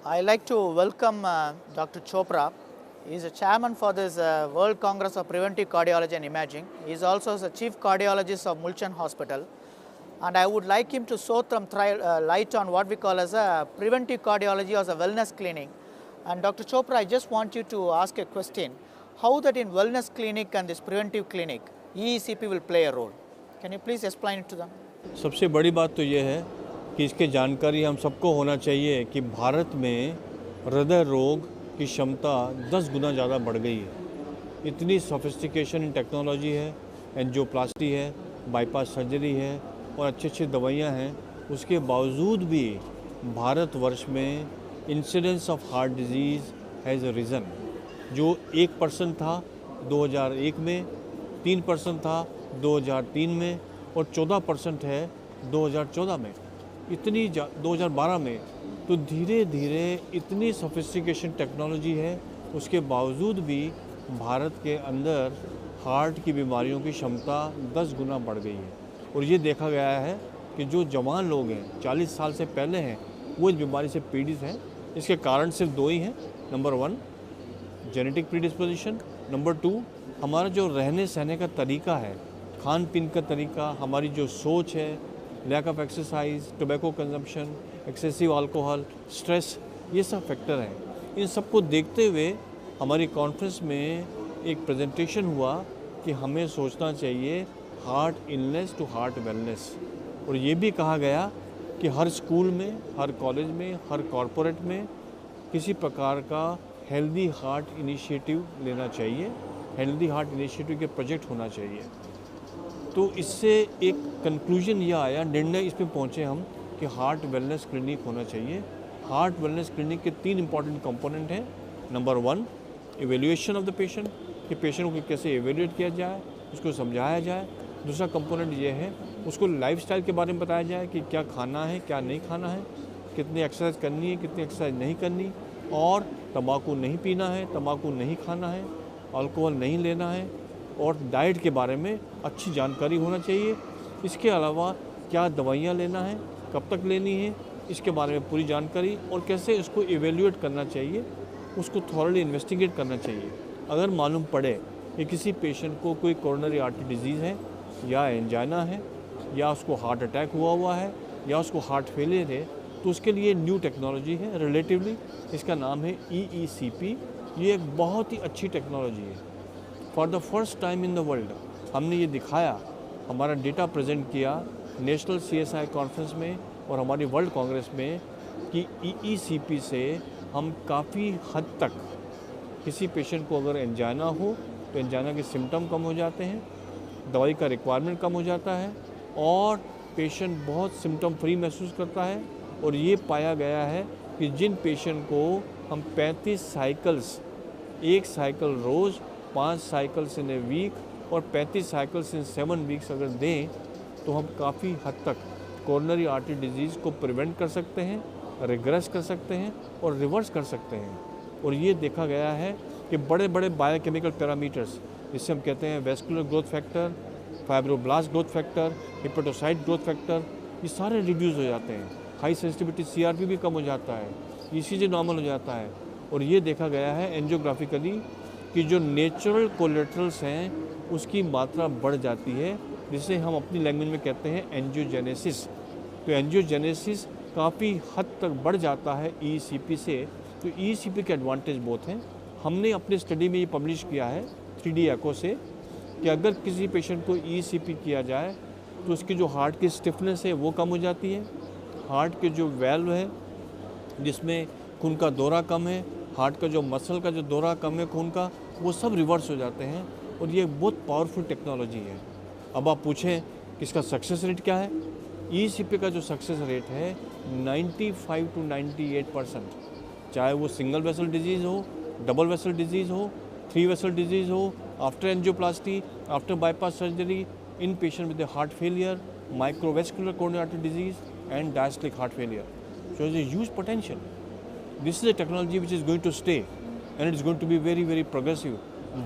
I like to welcome Dr. Chopra. He is a chairman for this World Congress of Preventive Cardiology and Imaging. He is also the chief cardiologist of Mulchan Hospital. And I would like him to throw some light on what we call as a preventive cardiology or a wellness clinic. And Dr. Chopra, I just want you to ask a question. How that in wellness clinic and this preventive clinic, EECP will play a role? Can you please explain it to them? सबसे बड़ी बात तो ये है कि इसके जानकारी हम सबको होना चाहिए कि भारत में हृदय रोग की क्षमता 10 गुना ज़्यादा बढ़ गई है। इतनी सोफिस्टिकेशन इन टेक्नोलॉजी है, एंजियोप्लास्टी है, बाईपास सर्जरी है और अच्छी दवाइयाँ हैं, उसके बावजूद भी भारतवर्ष में incidence of heart disease has risen. जो 1% था 2001 में, 3% था 2003 में और 14% है 2014 में, 2012 में। तो धीरे धीरे इतनी सोफिस्टिकेशन टेक्नोलॉजी है, उसके बावजूद भी भारत के अंदर हार्ट की बीमारियों की क्षमता 10 गुना बढ़ गई है। और ये देखा गया है कि जो जवान लोग हैं 40 साल से पहले हैं वो इस बीमारी से पीड़ित हैं। इसके कारण सिर्फ दो ही हैं। नंबर 1 जेनेटिक प्रीडिस्पोजिशन, नंबर 2 हमारा जो रहने सहने का तरीका है, खान पीन का तरीका, हमारी जो सोच है, lack of exercise, tobacco consumption, excessive alcohol, stress, ये सब फैक्टर हैं। इन सबको देखते हुए हमारी कॉन्फ्रेंस में एक प्रेजेंटेशन हुआ कि हमें सोचना चाहिए heart illness to heart wellness. और ये भी कहा गया कि हर स्कूल में, हर कॉलेज में, हर कॉरपोरेट में किसी प्रकार का हेल्दी हार्ट इनिशिएटिव लेना चाहिए, हेल्दी हार्ट इनिशिएटिव के प्रोजेक्ट होना चाहिए। तो इससे एक कंक्लूजन यह आया, निर्णय इस पे पहुँचे हम कि हार्ट वेलनेस क्लिनिक होना चाहिए। हार्ट वेलनेस क्लिनिक के 3 इंपॉर्टेंट कंपोनेंट हैं। Number 1 evaluation of the patient, कि पेशेंट को कैसे एवेल्यूएट किया जाए, उसको समझाया जाए। दूसरा कंपोनेंट ये है उसको लाइफस्टाइल के बारे में बताया जाए कि क्या खाना है, क्या नहीं खाना है, कितनी एक्सरसाइज करनी है, कितनी एक्सरसाइज नहीं करनी, और तंबाकू नहीं पीना है, तंबाकू नहीं खाना है, अल्कोहल नहीं लेना है, और डाइट के बारे में अच्छी जानकारी होना चाहिए। इसके अलावा क्या दवाइयाँ लेना है, कब तक लेनी है, इसके बारे में पूरी जानकारी, और कैसे इसको इवेल्यूएट करना चाहिए, उसको थॉरली इन्वेस्टिगेट करना चाहिए। अगर मालूम पड़े कि किसी पेशेंट को कोई कोरोनरी आर्टरी डिजीज़ है या एंजाइना है या उसको हार्ट अटैक हुआ है या उसको हार्ट फेलियर है, तो उसके लिए न्यू टेक्नोलॉजी है रिलेटिवली, इसका नाम है EECP। ये एक बहुत ही अच्छी टेक्नोलॉजी है। For the first time in the world हमने ये दिखाया, हमारा डेटा प्रेजेंट किया नेशनल CSI कॉन्फ्रेंस में और हमारी वर्ल्ड कांग्रेस में कि EECP से हम काफ़ी हद तक किसी पेशेंट को अगर एंजाइना हो तो एंजाइना के सिम्टम कम हो जाते हैं, दवाई का रिक्वायरमेंट कम हो जाता है और पेशेंट बहुत सिम्टम फ्री महसूस करता है। और ये पाया गया है कि जिन पेशेंट को हम 35 साइकिल्स, 1 साइकिल रोज़, 5 साइकिल्स इन ए वीक और 35 साइकिल्स इन 7 वीक्स अगर दें तो हम काफ़ी हद तक कोरोनरी आर्टरी डिजीज़ को प्रिवेंट कर सकते हैं, रिग्रेस कर सकते हैं और रिवर्स कर सकते हैं। और ये देखा गया है कि बड़े बड़े बायोकेमिकल पैरामीटर्स, जिससे हम कहते हैं vascular growth factor, fibroblast growth factor, hepatocyte growth factor, ये सारे रिड्यूस हो जाते हैं। हाई सेंसिटिविटी CRP भी कम हो जाता है, ECG नॉर्मल हो जाता है। और ये देखा गया है एंजियोग्राफिकली कि जो नेचुरल कोलेटरल्स हैं उसकी मात्रा बढ़ जाती है, जिसे हम अपनी लैंग्वेज में कहते हैं एंजियोजेनेसिस। तो एंजियोजेनेसिस काफ़ी हद तक बढ़ जाता है EECP से। तो EECP के एडवांटेज बहुत हैं। हमने अपनी स्टडी में ये पब्लिश किया है 3D एको से कि अगर किसी पेशेंट को EECP किया जाए तो उसकी जो हार्ट की स्टिफनेस है वो कम हो जाती है, हार्ट के जो वैल्व है जिसमें खून का दौरा कम है, हार्ट का जो मसल का जो दौरा कम है खून का, वो सब रिवर्स हो जाते हैं। और ये बहुत पावरफुल टेक्नोलॉजी है। अब आप पूछें कि इसका सक्सेस रेट क्या है? EECP का जो सक्सेस रेट है 95 to 98%, चाहे वो सिंगल वेसल डिजीज़ हो, डबल वेसल डिजीज़ हो, 3 वेसल डिजीज़ हो, after angioplasty, after bypass surgery, in patient with heart failure, microvascular coronary artery disease and diastolic heart failure. So there is a huge potential. This is a technology which is going to stay and it is going to be very very progressive.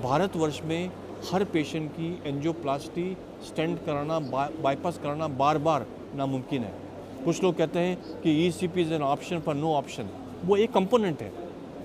Bharatvarsh में हर patient की angioplasty, stent कराना, bypass कराना बार बार नामुमकिन है। कुछ लोग कहते हैं कि EECP is an option for no option. वो एक कंपोनेंट है।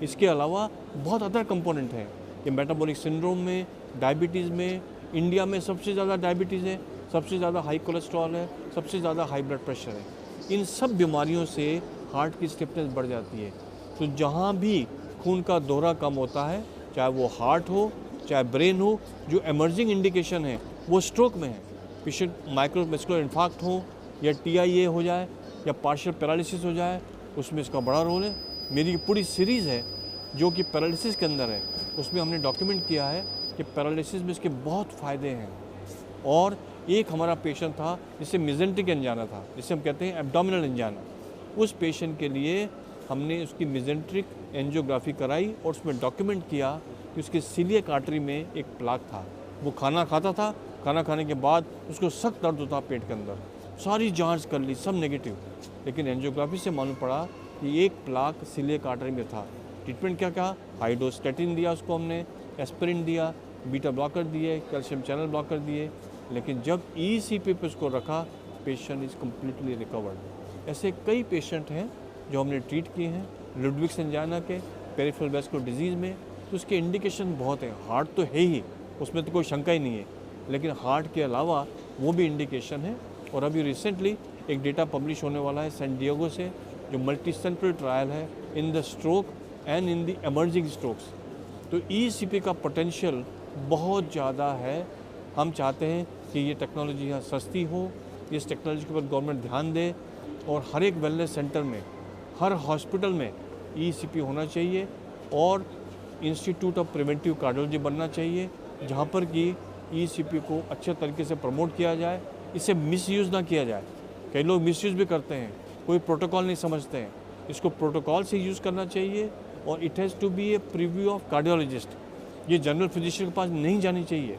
इसके अलावा बहुत अदर कंपोनेंट हैं। ये मेटाबॉलिक सिंड्रोम में, डायबिटीज़ में, इंडिया में सबसे ज़्यादा डायबिटीज़ है, सबसे ज़्यादा हाई कोलेस्ट्रॉल है, सबसे ज़्यादा हाई ब्लड प्रेशर है। इन सब बीमारियों से हार्ट की स्टिफनेस बढ़ जाती है। तो जहाँ भी खून का दौरा कम होता है, चाहे वो हार्ट हो, चाहे ब्रेन हो, जो एमर्जिंग इंडिकेशन है वो स्ट्रोक में है। पेशेंट माइक्रोमस्कुलर इन्फार्क्ट हो या TIA हो जाए या पार्शियल पैरालिसिस हो जाए, उसमें इसका बड़ा रोल है। मेरी पूरी सीरीज़ है जो कि पैरालिसिस के अंदर है, उसमें हमने डॉक्यूमेंट किया है कि पैरालिसिस में इसके बहुत फ़ायदे हैं। और एक हमारा पेशेंट था जिसे मिजेंट्रिक एंजाना था, जिसे हम कहते हैं एब्डोमिनल एंजाना। उस पेशेंट के लिए हमने उसकी मिजेंट्रिक एंजियोग्राफी कराई और उसमें डॉक्यूमेंट किया कि उसकी सीलियक आर्टरी में एक प्लाक था। वो खाना खाता था, खाना खाने के बाद उसको सख्त दर्द होता पेट के अंदर। सारी जांच कर ली, सब नेगेटिव, लेकिन एंजियोग्राफी से मालूम पड़ा कि एक प्लाक सीलियक आर्टरी में था। ट्रीटमेंट क्या क्या, हाई डोज स्टेटिन दिया उसको हमने, एस्पिरिन दिया, बीटा ब्लॉकर दिए, कैल्शियम चैनल ब्लॉकर दिए, लेकिन जब ECP पे उसको रखा, पेशेंट इज़ कम्प्लीटली रिकवर्ड। ऐसे कई पेशेंट हैं जो हमने ट्रीट किए हैं लुडविग्स एंजाना के, पेरिफेरल वैस्कुलर डिजीज़ में। तो उसके इंडिकेशन बहुत हैं। हार्ट तो है ही, उसमें तो कोई शंका ही नहीं है, लेकिन हार्ट के अलावा वो भी इंडिकेशन है। और अभी रिसेंटली एक डेटा पब्लिश होने वाला है सैन डिएगो से, जो मल्टी सेंट्रल ट्रायल है in the stroke and in the emerging strokes. तो ECP का पोटेंशियल बहुत ज़्यादा है। हम चाहते हैं कि ये टेक्नोलॉजी यहाँ सस्ती हो, इस टेक्नोलॉजी के ऊपर गवर्नमेंट ध्यान दे और हर एक वेलनेस सेंटर में, हर हॉस्पिटल में ECP होना चाहिए और इंस्टीट्यूट ऑफ प्रिवेंटिव कार्डियोलॉजी बनना चाहिए, जहाँ पर कि ECP को अच्छे तरीके से प्रमोट किया जाए, इसे मिसयूज़ ना किया जाए। कई लोग मिसयूज़ भी करते हैं, कोई प्रोटोकॉल नहीं समझते हैं। इसको प्रोटोकॉल से यूज़ करना चाहिए और it has to be a preview of cardiologist. ये जनरल फिजिशियन के पास नहीं जानी चाहिए।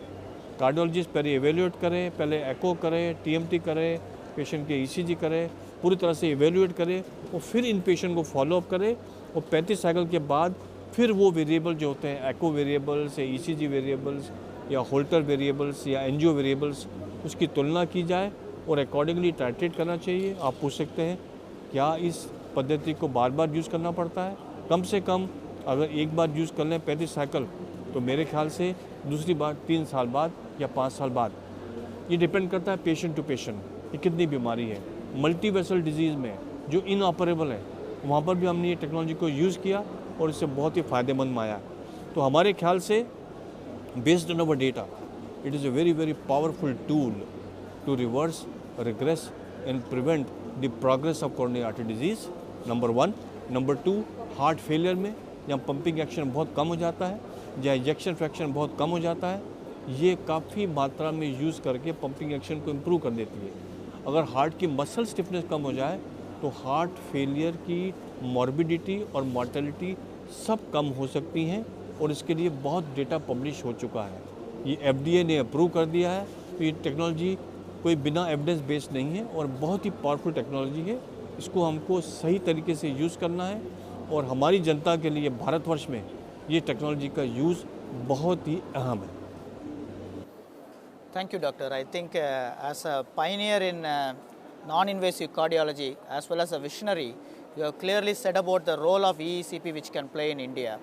कार्डियोलॉजिस्ट पहले एवेल्यूएट करें, पहले एको करें, TMT करें, पेशेंट के ECG करें, पूरी तरह से एवेल्यूएट करें और फिर इन पेशेंट को फॉलोअप करें। और 35 साइकिल के बाद फिर वो वेरिएबल जो होते हैं, एको वेरिएबल्स या ECG वेरिएबल्स या होल्टर वेरिएबल्स या एंजियो वेरिएबल्स, उसकी तुलना की जाए और अकॉर्डिंगली टाइट्रेट करना चाहिए। आप पूछ सकते हैं क्या इस पद्धति को बार बार यूज़ करना पड़ता है? कम से कम अगर एक बार यूज़ कर लें 35 साइकिल, तो मेरे ख्याल से दूसरी बार 3 साल बाद या 5 साल बाद। ये डिपेंड करता है पेशेंट टू पेशेंट कि कितनी बीमारी है। मल्टी वेसल डिजीज़ में जो इनऑपरेबल है, वहाँ पर भी हमने ये टेक्नोलॉजी को यूज़ किया और इससे बहुत ही फ़ायदेमंद आया। तो हमारे ख्याल से based on our data, it is a very very powerful tool to reverse, regress and prevent the progress of coronary artery disease, number 1। Number 2, heart failure में जहाँ पंपिंग एक्शन बहुत कम हो जाता है, जहाँ इंजेक्शन फ्रैक्शन बहुत कम हो जाता है, ये काफ़ी मात्रा में यूज़ करके पंपिंग एक्शन को इम्प्रूव कर देती है। अगर हार्ट की मसल स्टिफनेस कम हो जाए तो हार्ट फेलियर की मॉर्बिडिटी और मॉर्टेलिटी सब कम हो सकती हैं और इसके लिए बहुत डेटा पब्लिश हो चुका है। ये FDA ने अप्रूव कर दिया है। तो ये टेक्नोलॉजी कोई बिना एविडेंस बेस्ड नहीं है और बहुत ही पावरफुल टेक्नोलॉजी है। इसको हमको सही तरीके से यूज़ करना है और हमारी जनता के लिए भारतवर्ष में ये टेक्नोलॉजी का यूज़ बहुत ही अहम है। Thank you, Doctor. I think as a pioneer in non-invasive cardiology as well as a visionary, you have clearly said about the role of ECP which can play in India.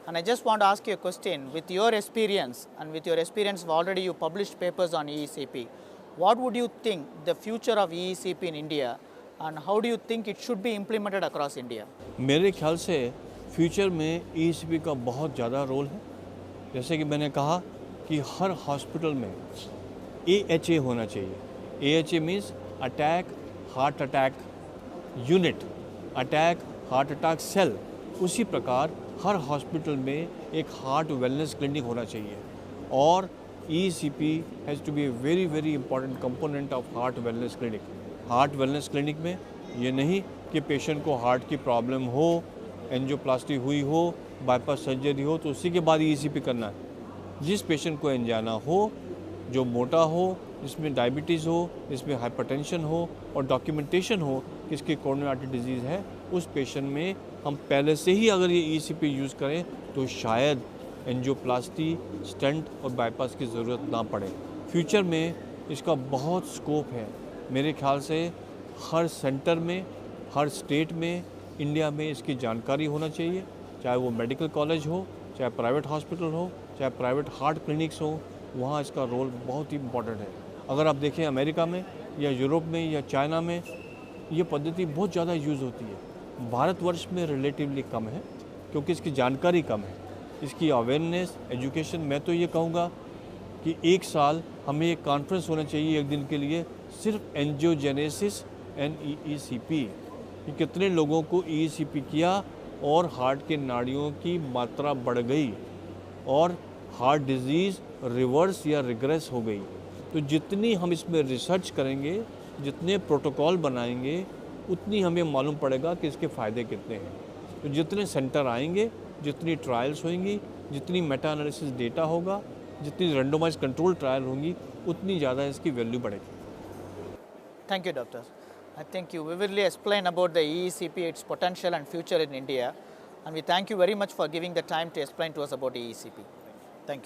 And I just want to ask you a question. With your experience and with your experience already you published papers on ECP, what would you think the future of ECP in India and how do you think it should be implemented across India? मेरे ख्याल से future में ECP का बहुत ज़्यादा role है। जैसे कि मैंने कहा कि हर हॉस्पिटल में AHA होना चाहिए। AHA means attack heart attack unit, attack heart attack cell. उसी प्रकार हर हॉस्पिटल में एक हार्ट वेलनेस क्लिनिक होना चाहिए और ECP has to be a very very important component of heart wellness clinic. Heart wellness clinic में ये नहीं कि पेशेंट को हार्ट की प्रॉब्लम हो, एंजियोप्लास्टी हुई हो, बाईपास सर्जरी हो तो उसी के बाद ECP करना है। जिस पेशेंट को एंजाना हो, जो मोटा हो, जिसमें डायबिटीज़ हो, जिसमें हाइपरटेंशन हो और डॉक्यूमेंटेशन हो कि इसकी कोरोनरी आर्टरी डिजीज़ है, उस पेशेंट में हम पहले से ही अगर ये ECP यूज़ करें तो शायद एंजियोप्लास्टी, स्टेंट और बाईपास की ज़रूरत ना पड़े। फ्यूचर में इसका बहुत स्कोप है। मेरे ख्याल से हर सेंटर में, हर स्टेट में इंडिया में इसकी जानकारी होना चाहिए, चाहे वो मेडिकल कॉलेज हो, चाहे प्राइवेट हॉस्पिटल हो, चाहे प्राइवेट हार्ट क्लिनिक्स हो, वहाँ इसका रोल बहुत ही इम्पॉर्टेंट है। अगर आप देखें अमेरिका में या यूरोप में या चाइना में ये पद्धति बहुत ज़्यादा यूज़ होती है। भारतवर्ष में रिलेटिवली कम है क्योंकि इसकी जानकारी कम है, इसकी अवेयरनेस, एजुकेशन। मैं तो ये कहूँगा कि एक साल हमें एक कॉन्फ्रेंस होना चाहिए एक दिन के लिए, सिर्फ एंजियोजेनेसिस NEECP कि कितने लोगों को EECP किया और हार्ट के नाड़ियों की मात्रा बढ़ गई और हार्ट डिजीज़ रिवर्स या रिग्रेस हो गई। तो जितनी हम इसमें रिसर्च करेंगे, जितने प्रोटोकॉल बनाएंगे, उतनी हमें मालूम पड़ेगा कि इसके फ़ायदे कितने हैं। तो जितने सेंटर आएंगे, जितनी ट्रायल्स होंगी, जितनी मेटा एनालिसिस डेटा होगा, जितनी रेंडोमाइज कंट्रोल ट्रायल होंगी, उतनी ज़्यादा इसकी वैल्यू बढ़ेगी। Thank you, doctor. I think you vividly explained about the EECP, its potential and future in India, and we thank you very much for giving the time to explain to us about EECP.